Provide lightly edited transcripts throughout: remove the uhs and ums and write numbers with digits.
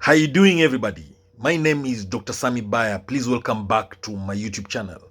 How you doing, everybody? My name is Dr. Sammy BAYA. Please welcome back to my YouTube channel.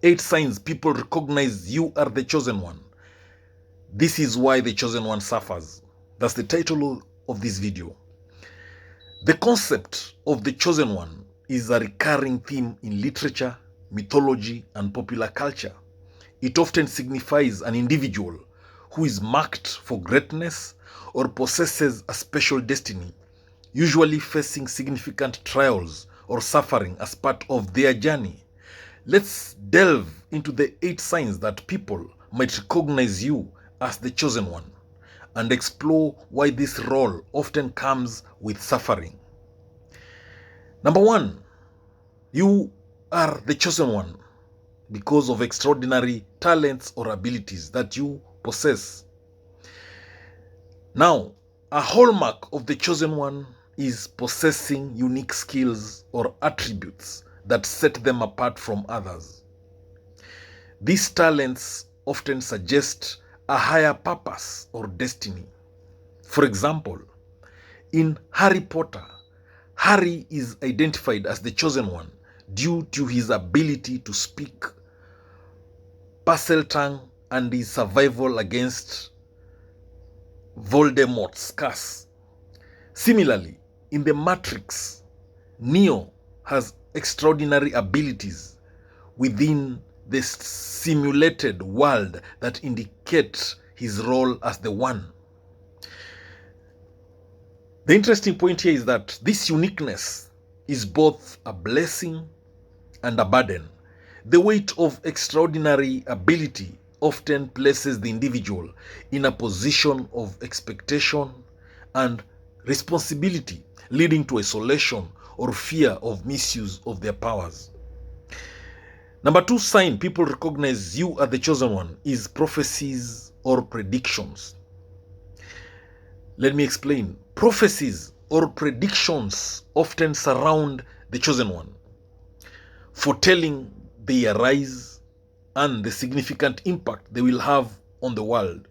8 signs people recognize you are the chosen one. This is why the chosen one suffers. That's the title of this video. The concept of the chosen one is a recurring theme in literature, mythology, and popular culture. It often signifies an individual who is marked for greatness or possesses a special destiny, usually facing significant trials or suffering as part of their journey. Let's delve into the 8 signs that people might recognize you as the chosen one and explore why this role often comes with suffering. Number 1, you are the chosen one because of extraordinary talents or abilities that you possess. Now, a hallmark of the chosen one is possessing unique skills or attributes that set them apart from others. These talents often suggest a higher purpose or destiny. For example, in Harry Potter, Harry is identified as the chosen one due to his ability to speak Parseltongue and his survival against Voldemort's curse. Similarly, in the Matrix, Neo has extraordinary abilities within the simulated world that indicate his role as the one. The interesting point here is that this uniqueness is both a blessing and a burden. The weight of extraordinary ability often places the individual in a position of expectation and responsibility, leading to isolation or fear of misuse of their powers. Number 2 sign people recognize you are the chosen one is prophecies or predictions. Let me explain. Prophecies or predictions often surround the chosen one, foretelling their rise and the significant impact they will have on the world.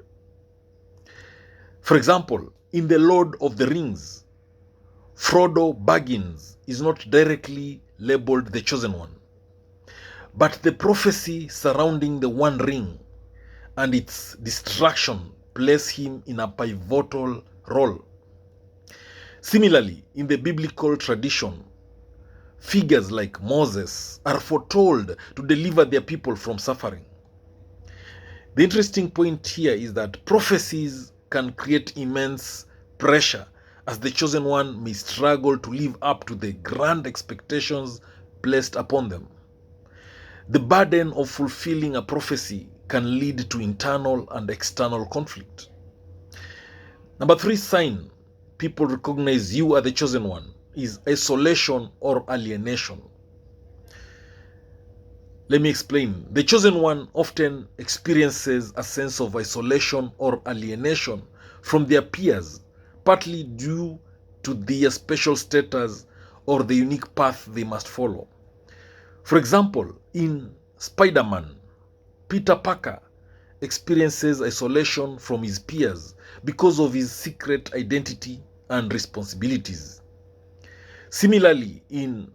For example, in The Lord of the Rings, Frodo Baggins is not directly labeled the chosen one, but the prophecy surrounding the One Ring and its destruction place him in a pivotal role. Similarly, in the biblical tradition, figures like Moses are foretold to deliver their people from suffering. The interesting point here is that prophecies can create immense pressure as the chosen one may struggle to live up to the grand expectations placed upon them. The burden of fulfilling a prophecy can lead to internal and external conflict. Number 3 sign people recognize you are the chosen one is isolation or alienation. Let me explain. The chosen one often experiences a sense of isolation or alienation from their peers, partly due to their special status or the unique path they must follow. For example, in Spider-Man, Peter Parker experiences isolation from his peers because of his secret identity and responsibilities. Similarly, in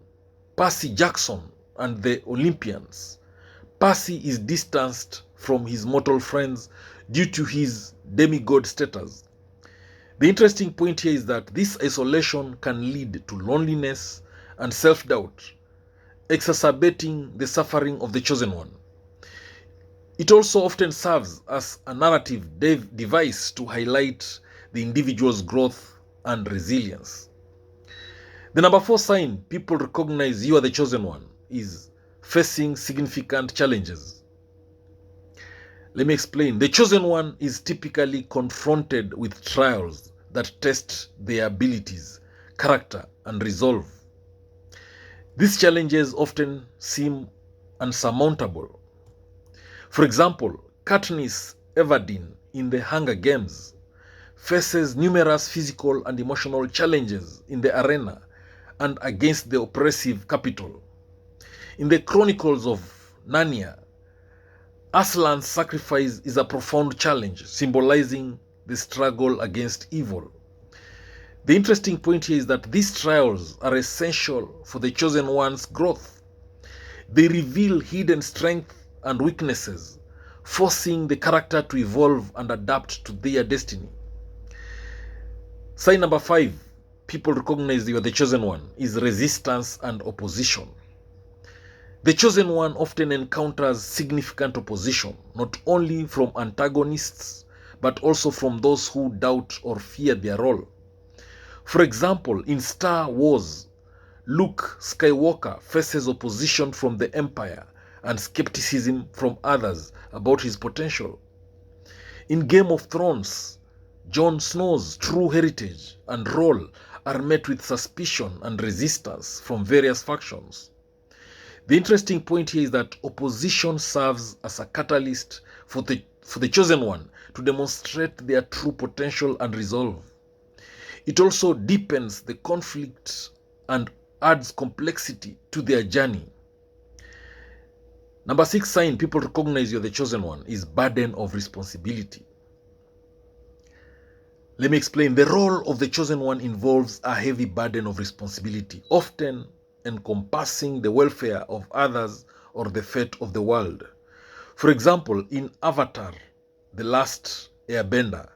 Percy Jackson and the Olympians, Percy is distanced from his mortal friends due to his demigod status. The interesting point here is that this isolation can lead to loneliness and self-doubt, exacerbating the suffering of the chosen one. It also often serves as a narrative device to highlight the individual's growth and resilience. The number 4 sign people recognize you are the chosen one is facing significant challenges. Let me explain. The chosen one is typically confronted with trials that test their abilities, character, and resolve. These challenges often seem unsurmountable. For example, Katniss Everdeen in the Hunger Games faces numerous physical and emotional challenges in the arena and against the oppressive capital. In the Chronicles of Narnia, Aslan's sacrifice is a profound challenge, symbolizing the struggle against evil. The interesting point here is that these trials are essential for the chosen one's growth. They reveal hidden strengths and weaknesses, forcing the character to evolve and adapt to their destiny. Sign number 5, people recognize you are the chosen one, is resistance and opposition. The chosen one often encounters significant opposition, not only from antagonists, but also from those who doubt or fear their role. For example, in Star Wars, Luke Skywalker faces opposition from the Empire and skepticism from others about his potential. In Game of Thrones, Jon Snow's true heritage and role are met with suspicion and resistance from various factions. The interesting point here is that opposition serves as a catalyst for the chosen one to demonstrate their true potential and resolve. It also deepens the conflict and adds complexity to their journey. Number 6 sign people recognize you're the chosen one is burden of responsibility. Let me explain. The role of the chosen one involves a heavy burden of responsibility, often encompassing the welfare of others or the fate of the world. For example, in Avatar, The Last Airbender,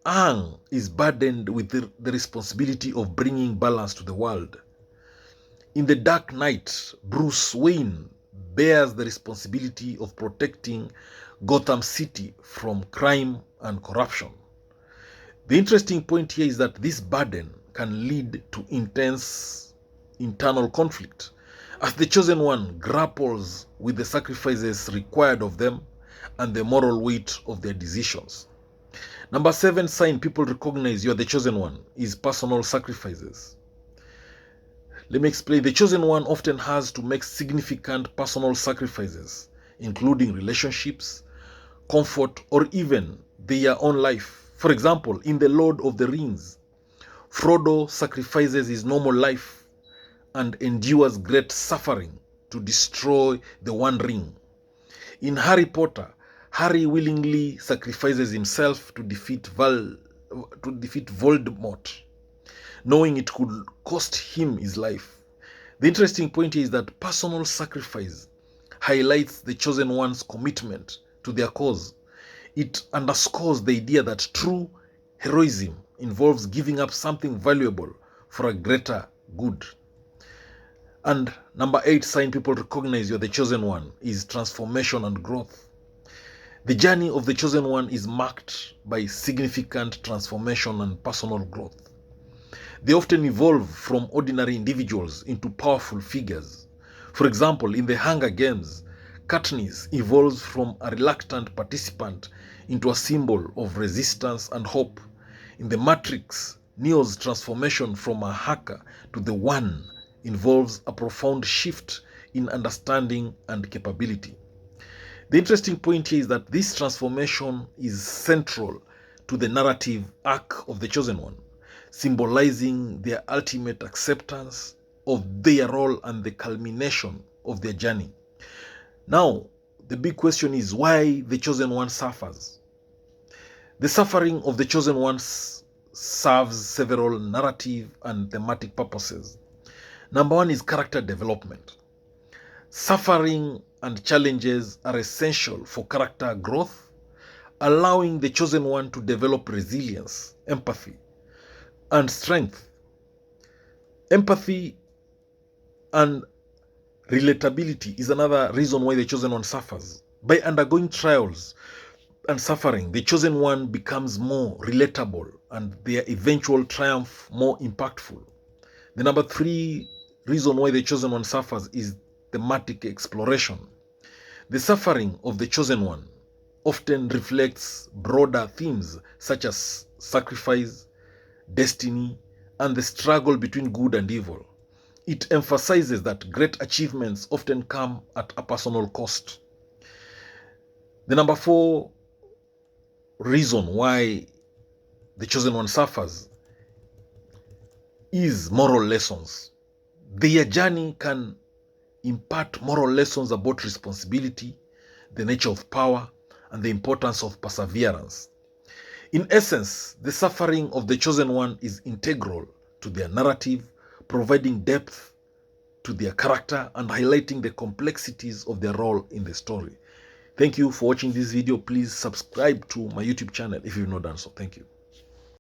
Aang is burdened with the responsibility of bringing balance to the world. In The Dark Knight, Bruce Wayne bears the responsibility of protecting Gotham City from crime and corruption. The interesting point here is that this burden can lead to intense internal conflict as the chosen one grapples with the sacrifices required of them and the moral weight of their decisions. Number 7 sign people recognize you are the chosen one is personal sacrifices. Let me explain. The chosen one often has to make significant personal sacrifices, including relationships, comfort, or even their own life. For example, in The Lord of the Rings, Frodo sacrifices his normal life and endures great suffering to destroy the One Ring. In Harry Potter, Harry willingly sacrifices himself to defeat Voldemort, knowing it could cost him his life. The interesting point is that personal sacrifice highlights the chosen one's commitment to their cause. It underscores the idea that true heroism involves giving up something valuable for a greater good. And number 8 sign people recognize you're the chosen one is transformation and growth. The journey of the chosen one is marked by significant transformation and personal growth. They often evolve from ordinary individuals into powerful figures. For example, in the Hunger Games, Katniss evolves from a reluctant participant into a symbol of resistance and hope. In The Matrix, Neo's transformation from a hacker to the One involves a profound shift in understanding and capability. The interesting point here is that this transformation is central to the narrative arc of the chosen one, symbolizing their ultimate acceptance of their role and the culmination of their journey. Now, the big question is why the chosen one suffers. The suffering of the chosen one serves several narrative and thematic purposes. Number 1 is character development. Suffering and challenges are essential for character growth, allowing the chosen one to develop resilience, empathy, and strength. Empathy and relatability is another reason why the chosen one suffers. By undergoing trials and suffering, the chosen one becomes more relatable and their eventual triumph more impactful. The number 3 reason why the chosen one suffers is thematic exploration. The suffering of the chosen one often reflects broader themes such as sacrifice, destiny, and the struggle between good and evil. It emphasizes that great achievements often come at a personal cost. The number 4 reason why the chosen one suffers is moral lessons. Their journey can impart moral lessons about responsibility, the nature of power, and the importance of perseverance. In essence, the suffering of the chosen one is integral to their narrative, providing depth to their character and highlighting the complexities of their role in the story. Thank you for watching this video. Please subscribe to my YouTube channel if you've not done so. Thank you.